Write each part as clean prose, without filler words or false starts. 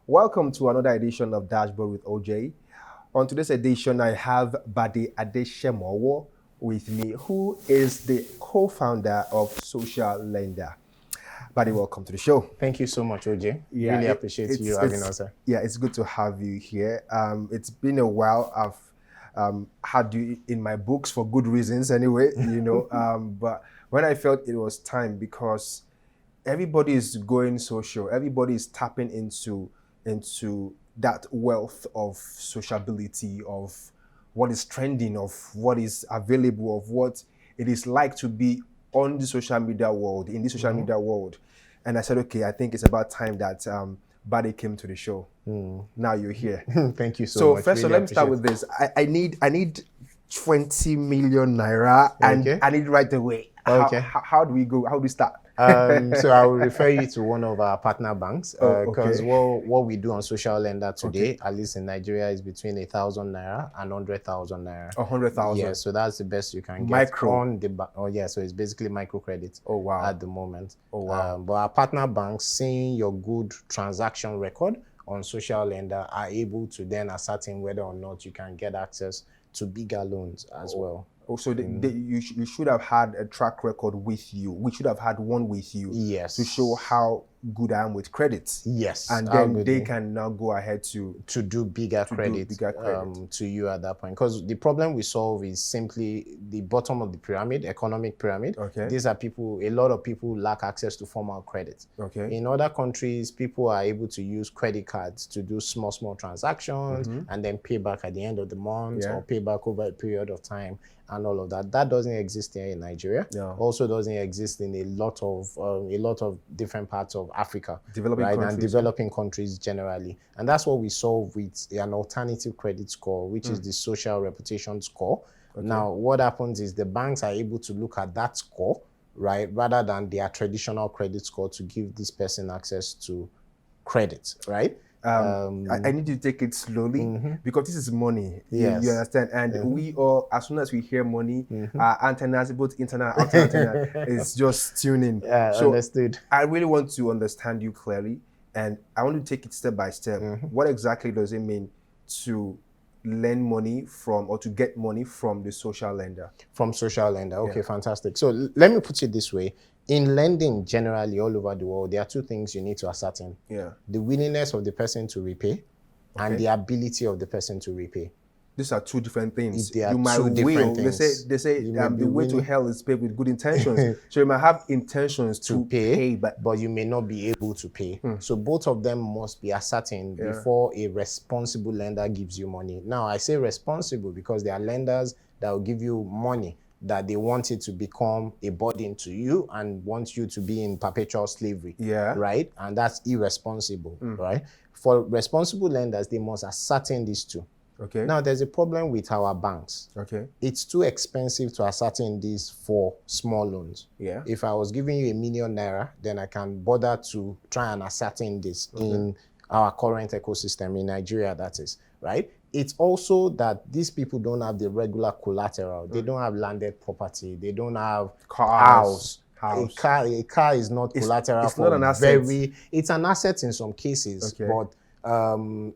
Welcome to another edition of Dashboard with Ojay. On today's edition, I have Bade Adesemowo with me, who is the co-founder of Social Lender. Bade, welcome to the show. Thank you so much, Ojay. Really appreciate you having us here. Yeah, it's good to have you here. It's been a while. I've had you in my books for good reasons anyway, but when I felt it was time, because everybody is going social, everybody is tapping into that wealth of sociability, of what is trending, of what is available, of what it is like to be on the social media world, in the social media world. And I said, okay, I think it's about time that Bade came to the show. Now you're here. Thank you so much. So first of all, let me start with this. I need 20 million naira, and I need right away. Okay. How do we go? How do we start? So I will refer you to one of our partner banks, because what we do on Social Lender today, at least in Nigeria, is between 1,000 naira and 100,000 naira. 100,000. Yeah, so that's the best you can get Micro. on the so it's basically microcredit. Oh wow. At the moment. Oh wow. But our partner banks, seeing your good transaction record on Social Lender, are able to then ascertain whether or not you can get access to bigger loans as well. Oh, so you should have had a track record with you. We should have had one with you. Yes. To show how good I am with credit. Yes. And then they can now go ahead to do bigger credit to you at that point. Because the problem we solve is simply the bottom of the pyramid, economic pyramid. Okay. These are people, a lot of people lack access to formal credit. Okay. In other countries, people are able to use credit cards to do small transactions and then pay back at the end of the month or pay back over a period of time and all of that. That doesn't exist here in Nigeria. No. Also doesn't exist in a lot of different parts of Africa, developing developing countries generally. And that's what we solve with an alternative credit score, which is the social reputation score. Okay. Now, what happens is the banks are able to look at that score, right, rather than their traditional credit score, to give this person access to credit, right? I need you to take it slowly because this is money. Yes. You understand? And we all, as soon as we hear money, our antennas, both internal and outside antenna, is just tuning. Yeah, so understood. I really want to understand you clearly, and I want to take it step by step. What exactly does it mean to lend money from, or to get money from the social lender? From social lender. Okay, fantastic. So let me put it this way. In lending generally all over the world, there are two things you need to ascertain. Yeah. The willingness of the person to repay and the ability of the person to repay. These are two different things. They are two different things. They say the way to hell is paved with good intentions. So you might have intentions to pay, but you may not be able to pay. So both of them must be ascertained before a responsible lender gives you money. Now, I say responsible because there are lenders that will give you money that they want it to become a burden to you and want you to be in perpetual slavery. Yeah. Right? And that's irresponsible, right? For responsible lenders, they must ascertain these two. Okay. Now, there's a problem with our banks. Okay. It's too expensive to ascertain this for small loans. Yeah. If I was giving you 1 million naira, then I can bother to try and ascertain this in our current ecosystem in Nigeria, that is, right? It's also that these people don't have the regular collateral. They don't have landed property. They don't have house. A car is not collateral. It's not an asset. It's an asset in some cases, but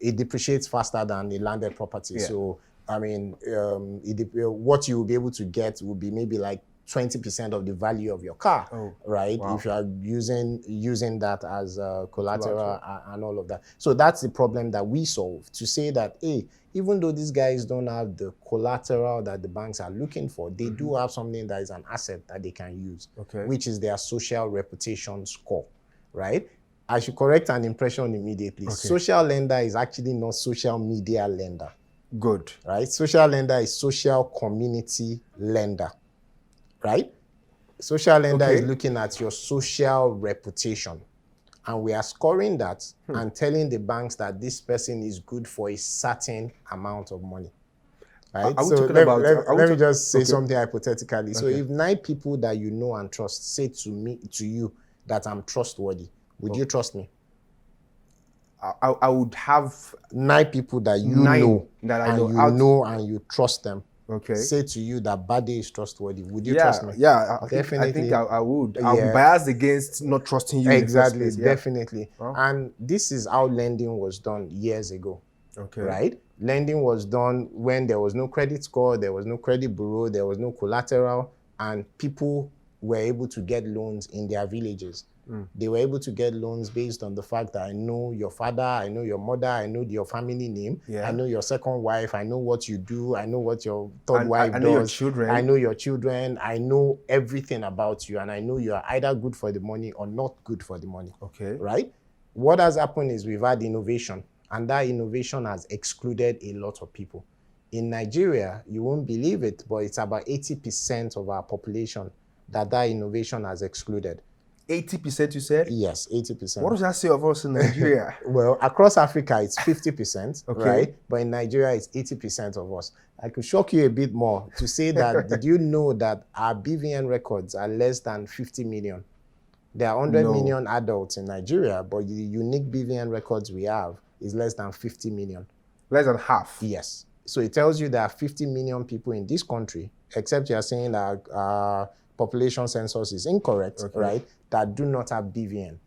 it depreciates faster than a landed property. Yeah. So, I mean, what you will be able to get will be maybe like 20% of the value of your car, right? Wow. If you are using that as collateral and all of that. So that's the problem that we solve, to say that, hey, even though these guys don't have the collateral that the banks are looking for, they do have something that is an asset that they can use, which is their social reputation score, right? I should correct an impression immediately. Social lender is actually not social media lender. Good. Right? Social lender is social community lender. Right? Social lender is looking at your social reputation. And we are scoring that and telling the banks that this person is good for a certain amount of money. Right? So let me just say something hypothetically. So if 9 people that you know and trust say to you that I'm trustworthy, would you trust me? I would have 9 people that you know that I know and you trust them. say to you that Bade is trustworthy, would you trust me? Yeah, Definitely. I think I would. I'll be biased against not trusting you. Exactly, in the first place. definitely. Wow. And this is how lending was done years ago. Right? Lending was done when there was no credit score, there was no credit bureau, there was no collateral, and people were able to get loans in their villages. They were able to get loans based on the fact that I know your father, I know your mother, I know your family name, I know your second wife, I know what you do, I know what your third wife does, your children. I know your children, I know everything about you, and I know you are either good for the money or not good for the money. Right? What has happened is we've had innovation, and that innovation has excluded a lot of people. In Nigeria, you won't believe it, but it's about 80% of our population that innovation has excluded. 80%, you said? Yes, 80%. What does that say of us in Nigeria? Well, across Africa, it's 50%, right? But in Nigeria, it's 80% of us. I could shock you a bit more to say that, did you know that our BVN records are less than 50 million? There are 100 million adults in Nigeria, but the unique BVN records we have is less than 50 million. Less than half? Yes. So it tells you there are 50 million people in this country, except you are saying that population census is incorrect, right, that do not have BVN.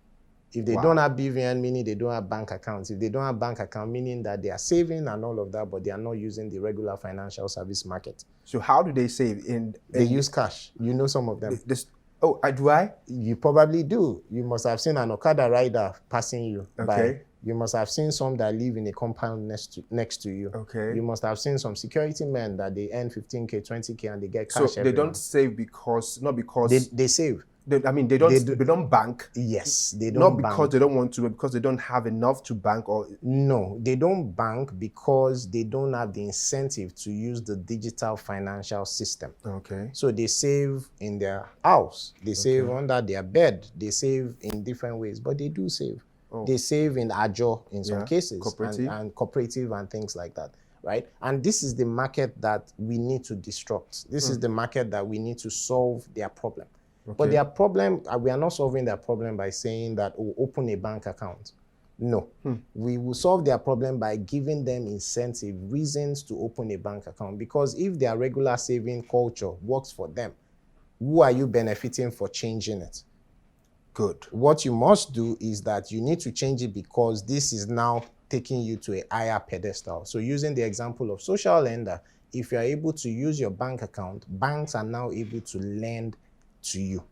If they don't have BVN, meaning they don't have bank accounts. If they don't have bank account, meaning that they are saving and all of that, but they are not using the regular financial service market. So how do they save? They use cash. You know some of them. Do I? You probably do. You must have seen an Okada rider passing you by. You must have seen some that live in a compound next to you. You must have seen some security men that they earn 15K, 20K, and they get cash. So they don't save not because they save. They don't bank. Yes, they don't. Not because they don't want to, but because they don't have enough to bank. Or no, they don't bank because they don't have the incentive to use the digital financial system. So they save in their house, they save under their bed, they save in different ways, but they do save. They save in Ajo in some cases, and cooperative and things like that, right? And this is the market that we need to disrupt. This is the market that we need to solve their problem. But their problem, we are not solving their problem by saying that, oh, open a bank account. No. We will solve their problem by giving them incentive, reasons to open a bank account. Because if their regular saving culture works for them, who are you benefiting for changing it? Good. What you must do is that you need to change it because this is now taking you to a higher pedestal. So using the example of social lender, if you're able to use your bank account, banks are now able to lend to you,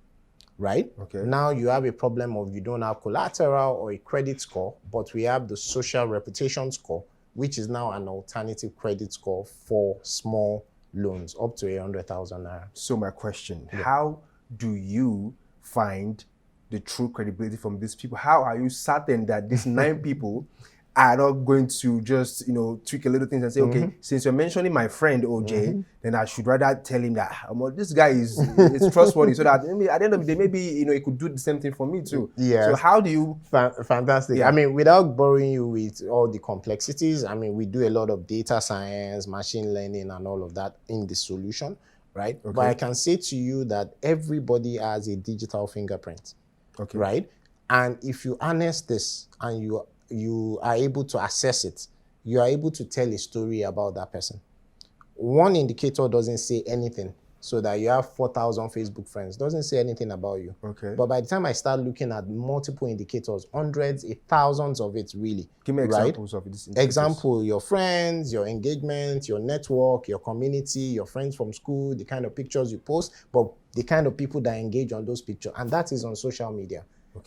right? Now you have a problem of you don't have collateral or a credit score, but we have the social reputation score, which is now an alternative credit score for small loans up to 100,000 naira. So my question, how do you find the true credibility from these people? How are you certain that these 9 people are not going to just, tweak a little things and say, okay, since you're mentioning my friend Ojay, then I should rather tell him that this guy is trustworthy, so that at the end of the day, maybe he could do the same thing for me too. So how do you? Fantastic. I mean, without boring you with all the complexities, I mean, we do a lot of data science, machine learning, and all of that in the solution, right? But I can say to you that everybody has a digital fingerprint. Right? And if you harness this and you are able to assess it, you are able to tell a story about that person. One indicator doesn't say anything, so that you have 4,000 Facebook friends, doesn't say anything about you. But by the time I start looking at multiple indicators, hundreds, thousands of it really. Give me examples of this. Example, your friends, your engagement, your network, your community, your friends from school, the kind of pictures you post, but the kind of people that engage on those pictures, and that is on social media.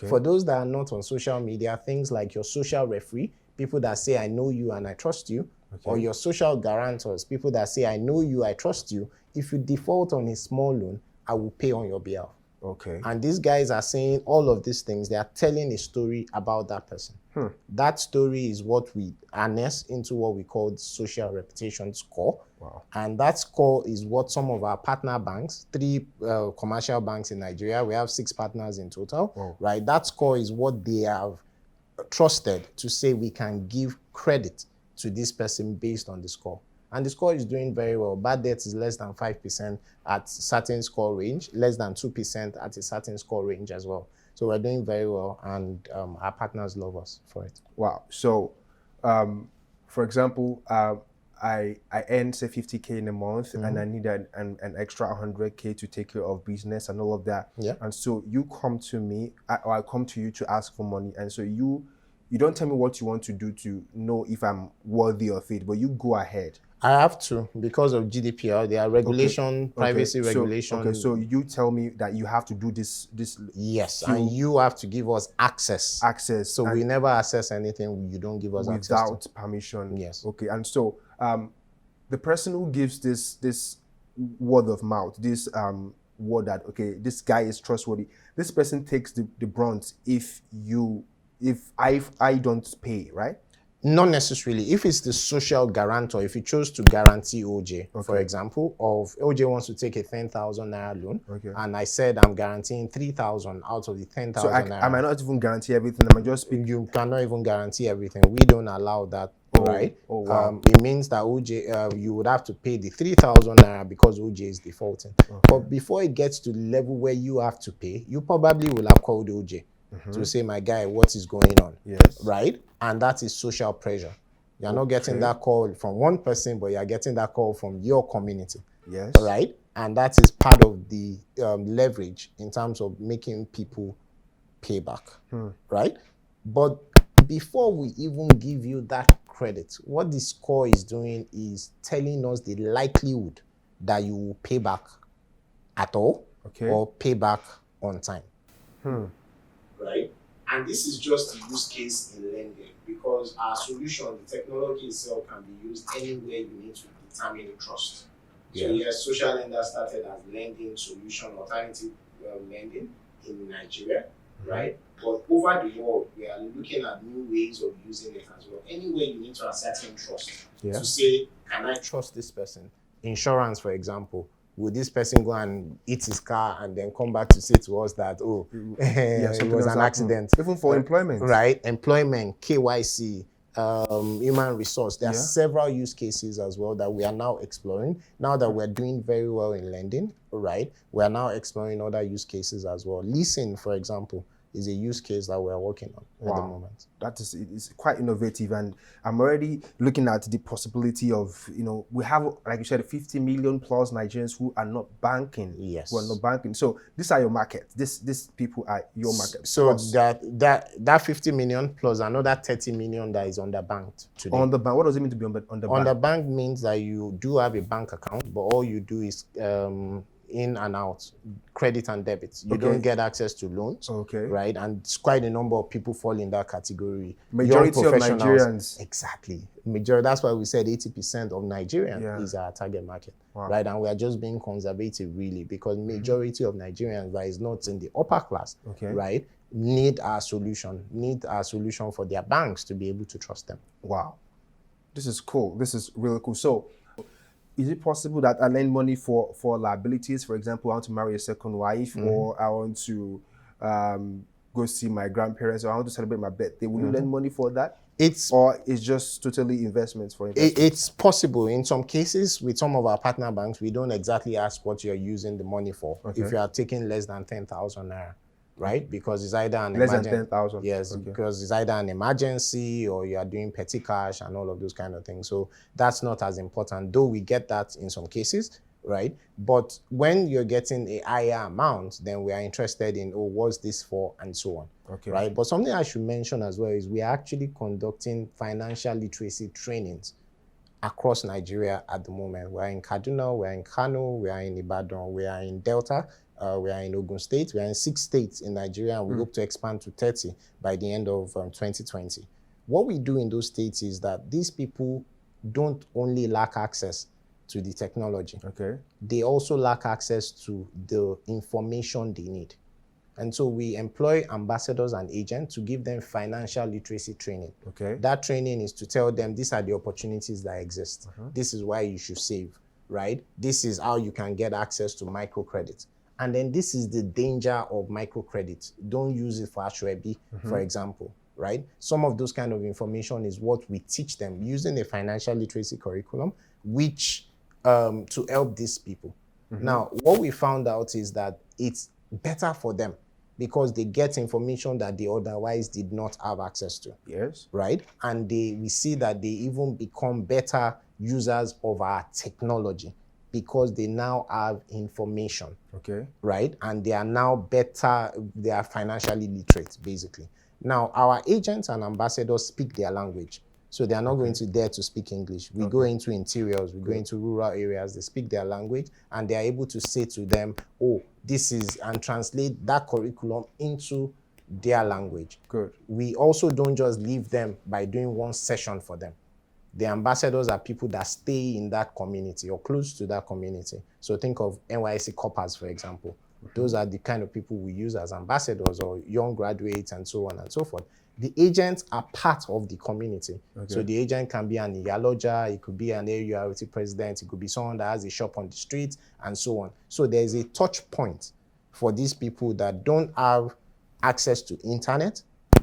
For those that are not on social media, things like your social referee, people that say, I know you and I trust you, or your social guarantors, people that say, I know you, I trust you. If you default on a small loan, I will pay on your behalf. And these guys are saying all of these things. They are telling a story about that person. That story is what we harness into what we call the social reputation score. And that score is what some of our partner banks, 3 commercial banks in Nigeria, we have 6 partners in total, right? That score is what they have trusted to say we can give credit to this person based on the score. And the score is doing very well. Bad debt is less than 5% at certain score range, less than 2% at a certain score range as well. So we're doing very well, and our partners love us for it. Wow. So, for example, I earn say 50K in a month, and I need an extra 100K to take care of business and all of that. Yeah. And so you come to me, or I come to you to ask for money, and so you don't tell me what you want to do to know if I'm worthy of it, but you go ahead. I have to, because of GDPR. There are regulation, privacy regulation. Okay, so you tell me that you have to do this. Yes, and you have to give us access. So we never access anything you don't give us access to. Without permission. Yes. Okay, and so the person who gives this word of mouth, this word that, okay, this guy is trustworthy, this person takes the brunt if I don't pay, right? Not necessarily. If it's the social guarantor, if you chose to guarantee OJ, for example, of OJ wants to take a 10,000 naira loan, and I said I'm guaranteeing 3,000 out of the 10,000 so naira. I might not even guarantee everything. I might just speak. You cannot even guarantee everything. We don't allow that, right? Oh, wow. It means that OJ, you would have to pay the 3,000 naira because OJ is defaulting. But before it gets to the level where you have to pay, you probably will have called OJ. To say, my guy, what is going on? Yes. Right? And that is social pressure. You're not getting that call from one person, but you're getting that call from your community. Yes. Right? And that is part of the leverage in terms of making people pay back. Right? But before we even give you that credit, what the score is doing is telling us the likelihood that you will pay back at all or pay back on time. Right? And this is just a use case in lending, because our solution, the technology itself, can be used anywhere you need to determine the trust. So yes, social lender started as lending solution, alternative lending in Nigeria, right? But over the world, we are looking at new ways of using it as well. Anywhere you need to ascertain trust, to say, can I trust this person? Insurance, for example. Would this person go and eat his car and then come back to say to us that, oh, it was an accident? Even for employment. Right? Employment, KYC, human resource. There are several use cases as well that we are now exploring. Now that we're doing very well in lending, right? We are now exploring other use cases as well. Leasing, for example, is a use case that we're working on at the moment. That is, it's quite innovative, and I'm already looking at the possibility of, we have, like you said, 50 million plus Nigerians who are not banking. Yes. Who are not banking. So these are your market. These people are your market. So that 50 million plus another 30 million that is underbanked today. Underbanked. What does it mean to be underbanked? Underbanked means that you do have a bank account, but all you do is in and out, credit and debit. You don't get access to loans, right? And it's quite a number of people fall in that category. Majority of Nigerians. Exactly. Majority. That's why we said 80% of Nigerians is our target market, right? And we are just being conservative, really, because majority of Nigerians that is not in the upper class, right, need our solution for their banks to be able to trust them. Wow. This is cool. This is really cool. So, is it possible that I lend money for liabilities? For example, I want to marry a second wife, or I want to go see my grandparents, or I want to celebrate my birthday. Will you lend money for that? Or it's just totally investments for investments? It's possible. In some cases, with some of our partner banks, we don't exactly ask what you're using the money for. If you are taking less than 10,000 naira. Right? Because it's either an emergency. Less than 10,000. Yes, because it's either an emergency or you are doing petty cash and all of those kind of things. So that's not as important, though we get that in some cases, right? But when you're getting a higher amount, then we are interested in, what's this for, and so on. Right? But something I should mention as well is we are actually conducting financial literacy trainings across Nigeria at the moment. We're in Kaduna, we're in Kano, we are in Ibadan, we are in Delta. We are in Ogun State. We are in 6 states in Nigeria, and we hope to expand to 30 by the end of 2020. What we do in those states is that these people don't only lack access to the technology. They also lack access to the information they need. And so we employ ambassadors and agents to give them financial literacy training. That training is to tell them these are the opportunities that exist. This is why you should save, right? This is how you can get access to microcredit. And then this is the danger of microcredit. Don't use it for Ashwebi, for example, right? Some of those kind of information is what we teach them using a financial literacy curriculum, which to help these people. Now, what we found out is that it's better for them because they get information that they otherwise did not have access to. Yes. Right? And we see that they even become better users of our technology because they now have information. Okay. Right? And they are now better, they are financially literate, basically. Now, our agents and ambassadors speak their language. So they are not going to dare to speak English. We go into interiors, we go into rural areas, they speak their language, and they are able to say to them, oh, this is, and translate that curriculum into their language. Good. We also don't just leave them by doing one session for them. The ambassadors are people that stay in that community or close to that community. So think of NYSC coppers, for example. Those are the kind of people we use as ambassadors, or young graduates and so on and so forth. The agents are part of the community. So the agent can be an Iyaloja, it could be an AURT president, it could be someone that has a shop on the street and so on. So there's a touch point for these people that don't have access to internet,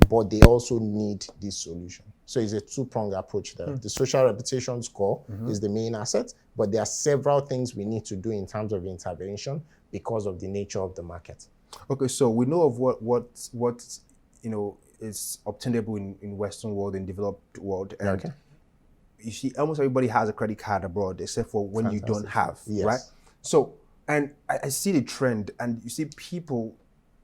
but they also need this solution. So it's a two-pronged approach there. The social reputation score is the main asset, but there are several things we need to do in terms of intervention because of the nature of the market. Okay, so we know of what is obtainable in Western world, in developed world, and you see almost everybody has a credit card abroad, except for when you don't have, right? So, and I see the trend, and you see people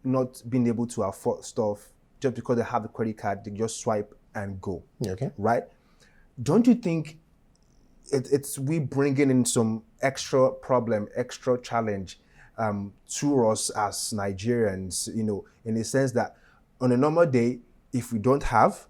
not being able to afford stuff just because they have the credit card, they just swipe and go, right? Don't you think it's we bringing in some extra problem, extra challenge to us as Nigerians, in the sense that on a normal day, if we don't have,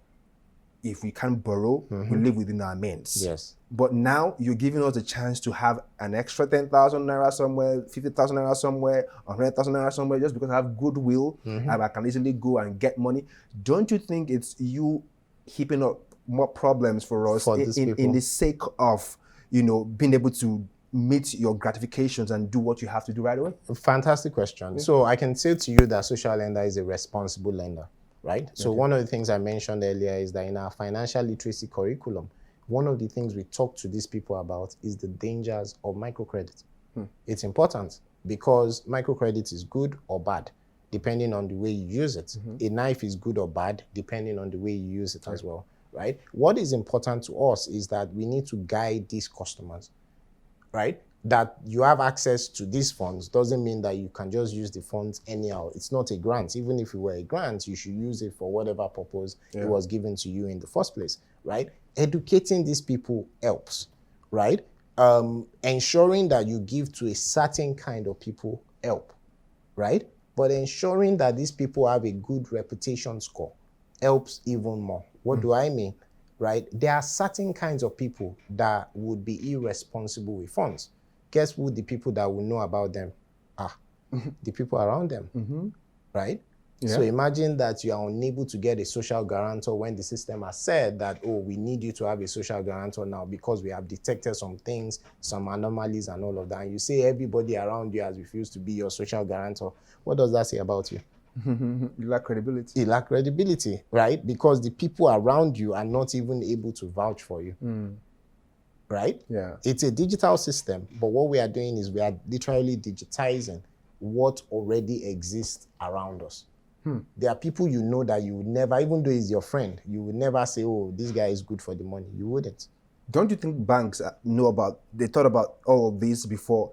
if we can't borrow, we live within our means. Yes. But now you're giving us a chance to have an extra 10,000 naira somewhere, 50,000 naira somewhere, 100,000 naira somewhere, just because I have goodwill and I can easily go and get money. Don't you think it's you heaping up more problems for us in the sake of, being able to meet your gratifications and do what you have to do right away? Fantastic question. So I can say to you that social lender is a responsible lender, right? So one of the things I mentioned earlier is that in our financial literacy curriculum, one of the things we talk to these people about is the dangers of microcredit. It's important because microcredit is good or bad, depending on the way you use it. A knife is good or bad, depending on the way you use it as well, right? What is important to us is that we need to guide these customers, right? That you have access to these funds doesn't mean that you can just use the funds anyhow. It's not a grant. Even if it were a grant, you should use it for whatever purpose it was given to you in the first place, right? Educating these people helps, right? Ensuring that you give to a certain kind of people help, right? But ensuring that these people have a good reputation score helps even more. What do I mean? Right? There are certain kinds of people that would be irresponsible with funds. Guess who the people that will know about them are? The people around them, right? So imagine that you are unable to get a social guarantor when the system has said that, oh, we need you to have a social guarantor now because we have detected some things, some anomalies and all of that. And you say everybody around you has refused to be your social guarantor. What does that say about you? You lack credibility. You lack credibility, right? Because the people around you are not even able to vouch for you, right? Yeah. It's a digital system, but what we are doing is we are literally digitizing what already exists around us. There are people you know that you would never, even though he's your friend, you would never say, oh, this guy is good for the money. You wouldn't. Don't you think banks they thought about all of this before?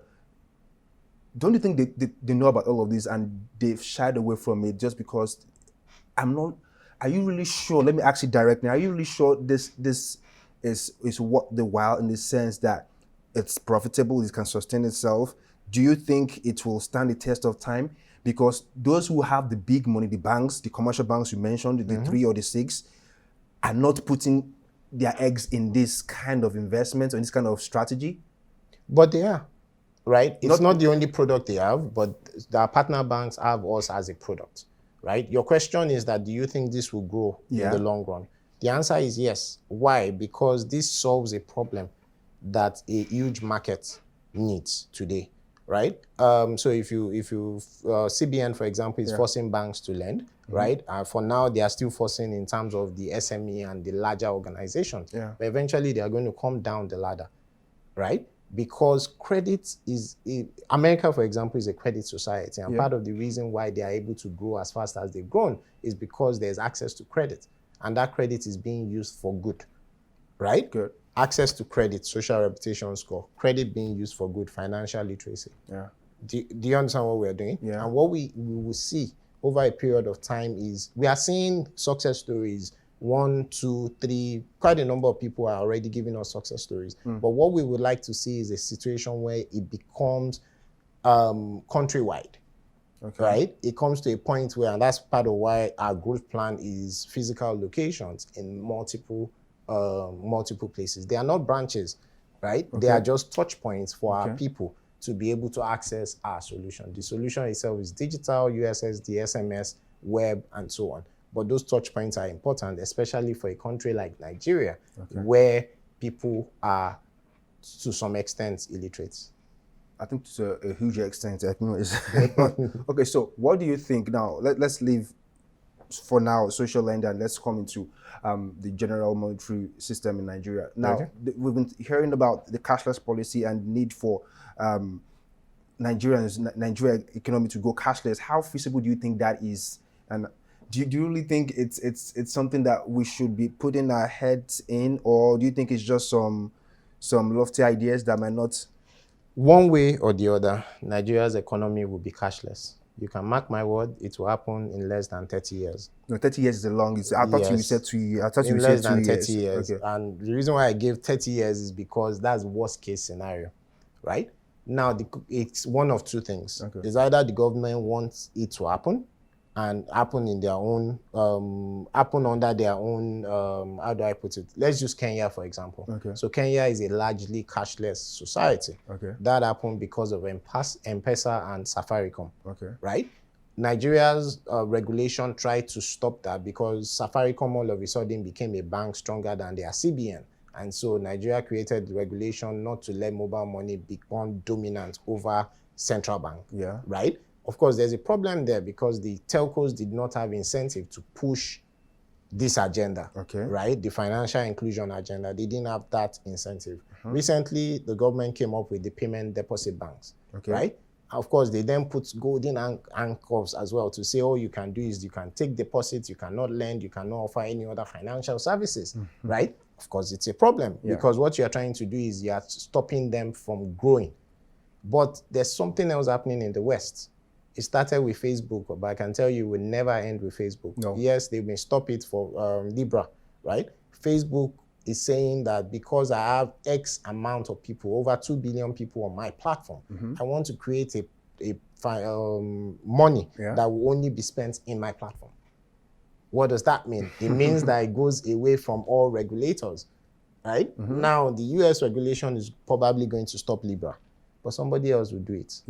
Don't you think they know about all of this and they've shied away from it just because are you really sure? Let me ask you directly. Are you really sure this is what the while, in the sense that it's profitable, it can sustain itself? Do you think it will stand the test of time? Because those who have the big money, the banks, the commercial banks you mentioned, the 3 or the 6, are not putting their eggs in this kind of investment or this kind of strategy. But they are, right? It's not the only product they have, but our partner banks have us as a product, right? Your question is that, do you think this will grow in the long run? The answer is yes. Why? Because this solves a problem that a huge market needs today, right? So if you CBN, for example, is forcing banks to lend, right? For now, they are still forcing in terms of the SME and the larger organizations. But eventually, they are going to come down the ladder, right? because credit is, America, for example, is a credit society. And part of the reason why they are able to grow as fast as they've grown is because there's access to credit. And that credit is being used for good, right? Good. Access to credit, social reputation score, credit being used for good, financial literacy. Yeah. Do you understand what we're doing? Yeah. And what we will see over a period of time is we are seeing success stories. 1, 2, 3, quite a number of people are already giving us success stories. But what we would like to see is a situation where it becomes countrywide, right? It comes to a point where, and that's part of why our growth plan is physical locations in multiple places. They are not branches, right? They are just touch points for our people to be able to access our solution. The solution itself is digital, USSD, SMS, web, and so on. But those touch points are important, especially for a country like Nigeria, where people are, to some extent, illiterate. I think to a huge extent. I think it's okay, so what do you think now? Let's leave for now social lending and let's come into the general monetary system in Nigeria. Now, we've been hearing about the cashless policy and need for Nigeria economy to go cashless. How feasible do you think that is? And do you really think it's something that we should be putting our heads in, or do you think it's just some lofty ideas that might not? One way or the other, Nigeria's economy will be cashless. You can mark my word, it will happen in less than 30 years. No, 30 years is the longest. I thought you said 2 years. I thought you said 2 years. In less than 30 years. Okay. And the reason why I gave 30 years is because that's worst case scenario, right? Now, it's one of two things. It's either the government wants it to happen and happen in their own, happen under their own, how do I put it? Let's use Kenya, for example. So Kenya is a largely cashless society. That happened because of M-Pesa and Safaricom, right? Nigeria's regulation tried to stop that because Safaricom all of a sudden became a bank stronger than their CBN. And so Nigeria created the regulation not to let mobile money become dominant over central bank, right? Of course, there's a problem there because the telcos did not have incentive to push this agenda, right? The financial inclusion agenda. They didn't have that incentive. Recently, the government came up with the payment deposit banks, right? Of course, they then put golden anchors as well to say, all you can do is you can take deposits, you cannot lend, you cannot offer any other financial services, right? Of course, it's a problem because what you're trying to do is you're stopping them from growing. But there's something else happening in the West. It started with Facebook, but I can tell you it will never end with Facebook. Yes, they may stop it for Libra, right? Facebook is saying that because I have X amount of people, over 2 billion people on my platform, I want to create money that will only be spent in my platform. What does that mean? It means that it goes away from all regulators, right? Now, the US regulation is probably going to stop Libra, but somebody else will do it.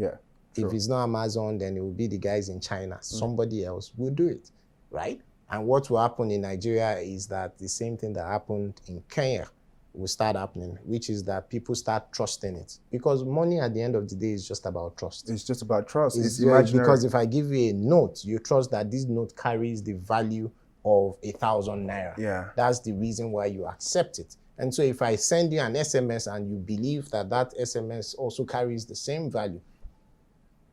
If it's not Amazon, then it will be the guys in China. Somebody else will do it, right? And what will happen in Nigeria is that the same thing that happened in Kenya will start happening, which is that people start trusting it. Because money at the end of the day is just about trust. It's just about trust. It's imaginary. Because if I give you a note, you trust that this note carries the value of 1,000 naira. That's the reason why you accept it. And so if I send you an SMS and you believe that that SMS also carries the same value,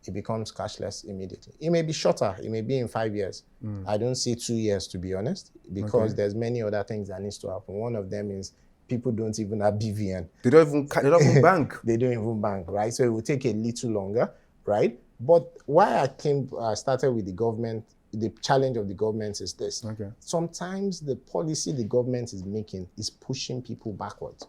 it becomes cashless immediately. It may be shorter. It may be in 5 years. I don't see 2 years, to be honest, because there's many other things that needs to happen. One of them is people don't even have BVN. They don't even bank. They don't even bank, right? So it will take a little longer, right? But why I started with the government, the challenge of the government is this. Sometimes the policy the government is making is pushing people backwards.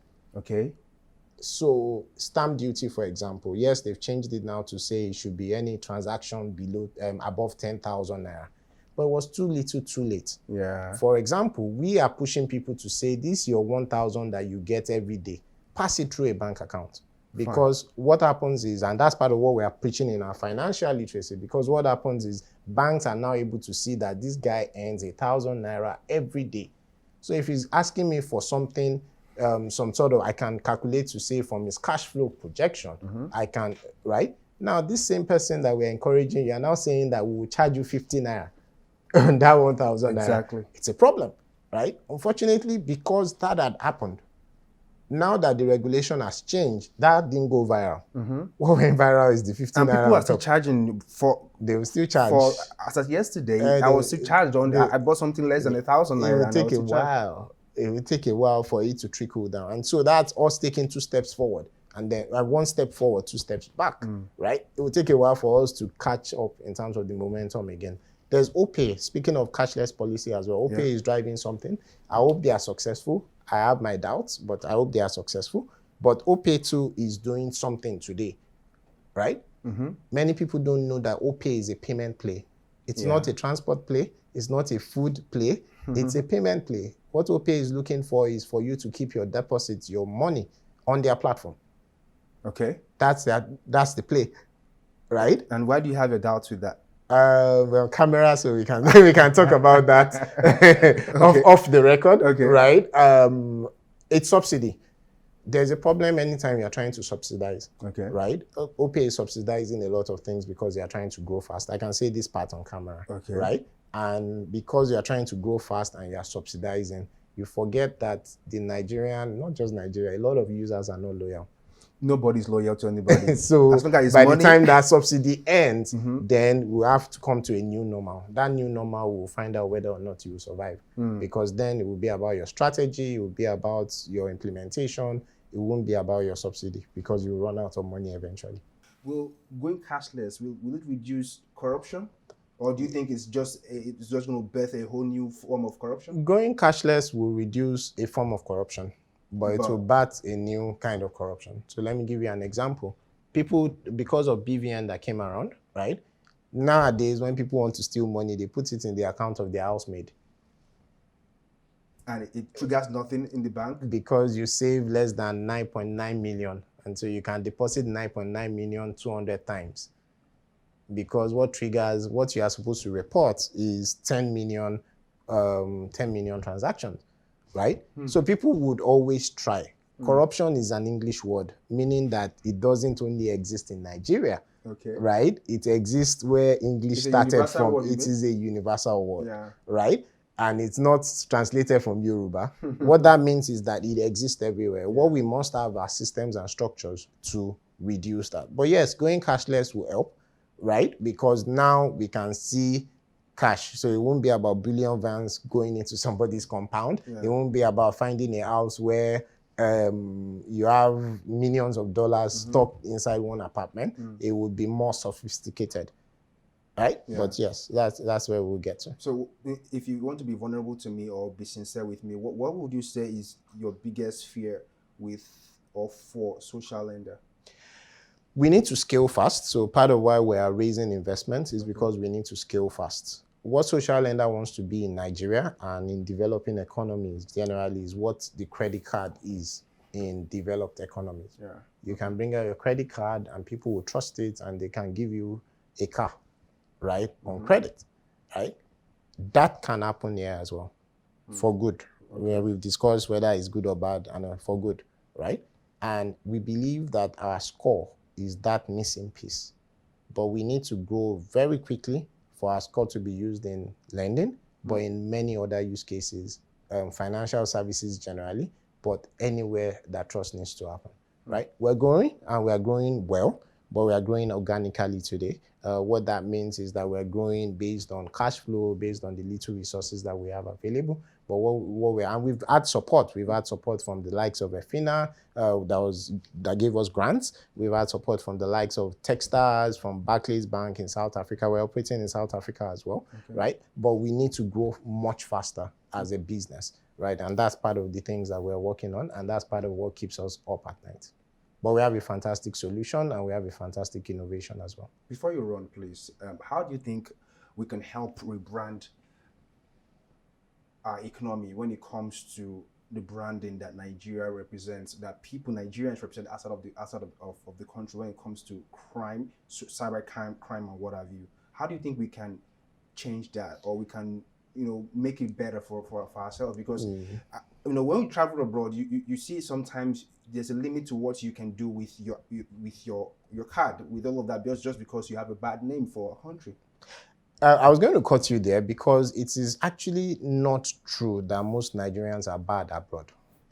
So stamp duty, for example, yes, they've changed it now to say it should be any transaction below, above 10,000 naira. But it was too little, too late. For example, we are pushing people to say, this your 1,000 that you get every day, pass it through a bank account. Because what happens is, and that's part of what we are preaching in our financial literacy, because what happens is banks are now able to see that this guy earns 1,000 naira every day. So if he's asking me for something, some sort of, I can calculate to say from his cash flow projection, I can, right? Now, this same person that we're encouraging, you are now saying that we will charge you 50 naira on that 1,000 naira. Exactly. It's a problem, right? Unfortunately, because that had happened, Now that the regulation has changed, that didn't go viral. What went viral is the 15 and naira. people are still charging for. They will still charge. For as of yesterday, I was still charged on. I bought something less than 1,000 naira. It will take a while. It will take a while for it to trickle down, and so that's us taking 2 steps forward, and then 1 step forward, 2 steps back. Right? It will take a while for us to catch up in terms of the momentum again. There's Opay. Speaking of cashless policy as well, Opay is driving something. I hope they are successful. I have my doubts, but I hope they are successful. But Opay too is doing something today, right? Many people don't know that Opay is a payment play. It's not a transport play. It's not a food play. It's a payment play. What Opay is looking for is for you to keep your deposits, your money on their platform. Okay. That's the play, right? And why do you have your doubts with that? Well, camera, so we can we can talk about that off the record, right? It's subsidy. There's a problem anytime you're trying to subsidize, right? Opay is subsidizing a lot of things because they are trying to grow fast. I can say this part on camera, right? And because you are trying to grow fast and you are subsidizing, you forget that the Nigerian, not just Nigeria, a lot of users are not loyal. Nobody's loyal to anybody. So by the time that subsidy ends, then we'll have to come to a new normal. That new normal will find out whether or not you will survive. Because then it will be about your strategy, it will be about your implementation, it won't be about your subsidy because you will run out of money eventually. Will going cashless, will it reduce corruption? Or do you think it's just going to birth a whole new form of corruption? Going cashless will reduce a form of corruption, but it will birth a new kind of corruption. So let me give you an example. People, because of BVN that came around, right? Nowadays, when people want to steal money, they put it in the account of their housemaid. And it triggers nothing in the bank? Because you save less than 9.9 million. And so you can deposit 9.9 million 200 times. Because what triggers, what you are supposed to report is 10 million transactions, right? So people would always try. Corruption is an English word, meaning that it doesn't only exist in Nigeria, right? It exists where English started from. It is a universal word, right? And it's not translated from Yoruba. What that means is that it exists everywhere. What we must have are systems and structures to reduce that. But yes, going cashless will help, right? Because now we can see cash. So it won't be about billion vans going into somebody's compound. It won't be about finding a house where you have millions of dollars stuck inside one apartment. It would be more sophisticated, right? But yes, that's where we'll get to. So if you want to be vulnerable to me or be sincere with me, what would you say is your biggest fear with or for social lender? We need to scale fast. So part of why we are raising investments is because we need to scale fast. What social lender wants to be in Nigeria and in developing economies generally is what the credit card is in developed economies. You can bring out your credit card and people will trust it and they can give you a car, right, on credit, right? That can happen here as well, for good. Where we've discussed whether it's good or bad and for good, right? And we believe that our score is that missing piece. But we need to grow very quickly for our score to be used in lending, but in many other use cases, financial services generally, but anywhere that trust needs to happen, right? We're growing and we are growing well, but we are growing organically today. What that means is that we're growing based on cash flow, based on the little resources that we have available. But we've had support. We've had support from the likes of EFINA that gave us grants. We've had support from the likes of Techstars, from Barclays Bank in South Africa. We're operating in South Africa as well, right? But we need to grow much faster as a business, right? And that's part of the things that we're working on, and that's part of what keeps us up at night. But we have a fantastic solution and we have a fantastic innovation as well. Before you run, please, how do you think we can help rebrand our economy when it comes to the branding that Nigeria represents, that Nigerians represent outside of the country when it comes to crime, cyber crime and what have you? How do you think we can change that, or we can, make it better for ourselves? Because when we travel abroad, you see sometimes there's a limit to what you can do with your card, with all of that, just because you have a bad name for a country. I was going to cut you there because it is actually not true that most Nigerians are bad abroad.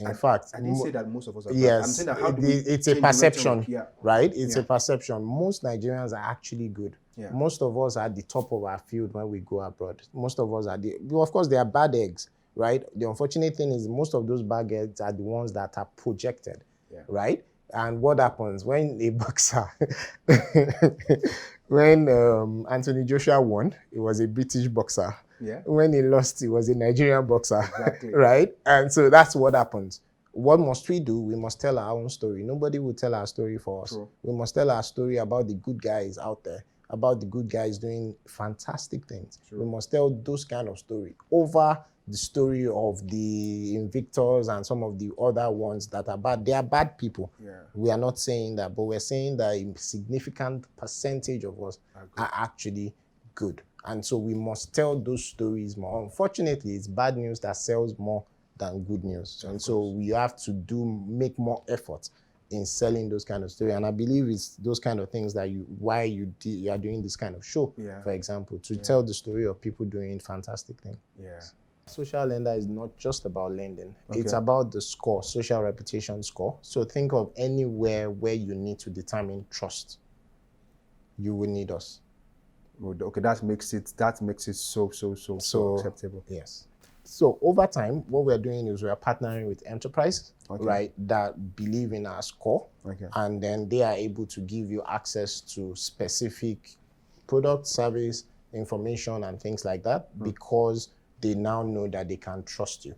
In fact, I didn't say that most of us are bad. yes, I'm saying that how do we it's a change the perception, rhetoric? right? It's a perception. Most Nigerians are actually good. Yeah. Most of us are at the top of our field when we go abroad. Most of us are well, of course, they are bad eggs, right? The unfortunate thing is most of those bad eggs are the ones that are projected, right? And what happens when a boxer, when Anthony Joshua won, he was a British boxer. Yeah. When he lost, he was a Nigerian boxer. Exactly. Right? And so that's what happens. What must we do? We must tell our own story. Nobody will tell our story for us. True. We must tell our story about the good guys out there, about the good guys doing fantastic things. True. We must tell those kind of story over the story of the Invictors and some of the other ones that are bad. They are bad people. Yeah. We are not saying that, but we're saying that a significant percentage of us are actually good. And so we must tell those stories more. Unfortunately, it's bad news that sells more than good news. And so we have to make more effort in selling those kind of stories. And I believe it's those kind of things that you are doing this kind of show, for example, to tell the story of people doing fantastic things. Yeah. Social lender is not just about lending. It's about the score, social reputation score. So think of anywhere where you need to determine trust. You will need us. Okay, that makes it so acceptable. Yes. So over time, what we're doing is we're partnering with enterprises, right, that believe in our score, and then they are able to give you access to specific product, service, information, and things like that because they now know that they can trust you,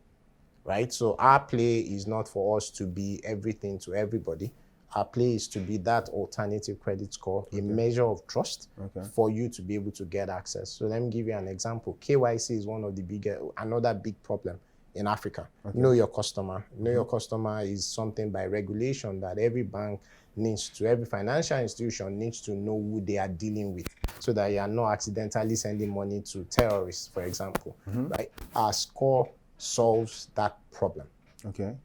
right? So our play is not for us to be everything to everybody. Our play is to be that alternative credit score, a measure of trust for you to be able to get access. So let me give you an example. KYC is one of the another big problem in Africa. Know your customer. Know your customer is something by regulation that every bank needs to, every financial institution needs to know who they are dealing with so that you are not accidentally sending money to terrorists, for example, right? Our score solves that problem.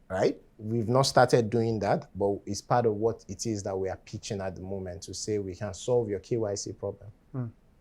Right? We've not started doing that, but it's part of what it is that we are pitching at the moment to say we can solve your KYC problem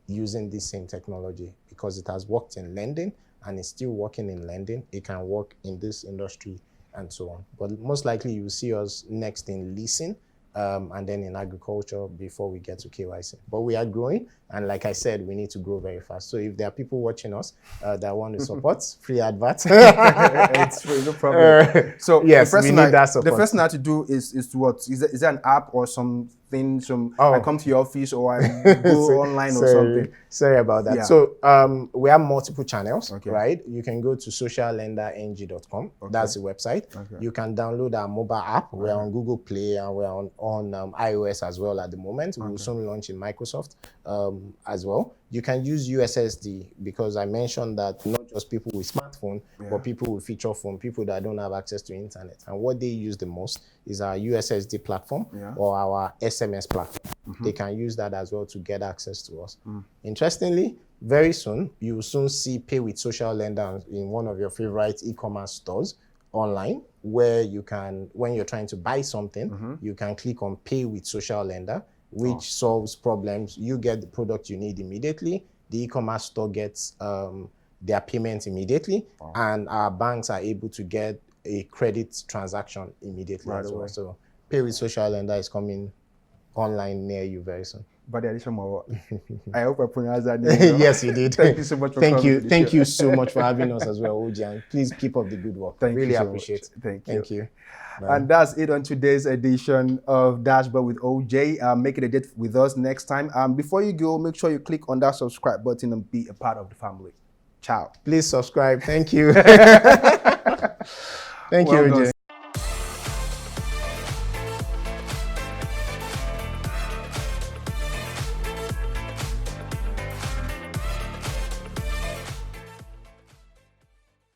using this same technology because it has worked in lending and it's still working in lending. It can work in this industry and so on. But most likely you will see us next in leasing and then in agriculture before we get to KYC. But we are growing, and like I said, we need to grow very fast. So if there are people watching us that want to support, free advert. It's free, no problem. So yes, we need that support. The first thing I have to do is to what? Is there an app or something? I come to your office or I go online or something? Sorry about that. Yeah. So we have multiple channels, right? You can go to sociallenderng.com. That's the website. You can download our mobile app. We're on Google Play and we're on iOS as well at the moment. We will soon launch in Microsoft as well. You can use USSD because I mentioned that not just people with smartphone, but people with feature phone, people that don't have access to internet. And what they use the most is our USSD platform or our SMS platform. They can use that as well to get access to us. Interestingly, very soon, you will soon see Pay with Social Lender in one of your favorite e-commerce stores online, where you can, when you're trying to buy something, you can click on Pay with Social Lender, which solves problems. You get the product you need immediately. The e-commerce store gets their payment immediately, and our banks are able to get a credit transaction immediately as well. So Pay with Social Lender is coming online near you very soon. Bade Adesemowo. I hope I pronounced that name. Yes, you did. Thank you so much for coming. Thank you so much for having us as well, Ojay. And please keep up the good work. Really appreciate it. Thank you. And that's it on today's edition of Dashboard with Ojay. Make it a date with us next time. Before you go, make sure you click on that subscribe button and be a part of the family. Ciao. Please subscribe. Thank you. Thank you, Ojay.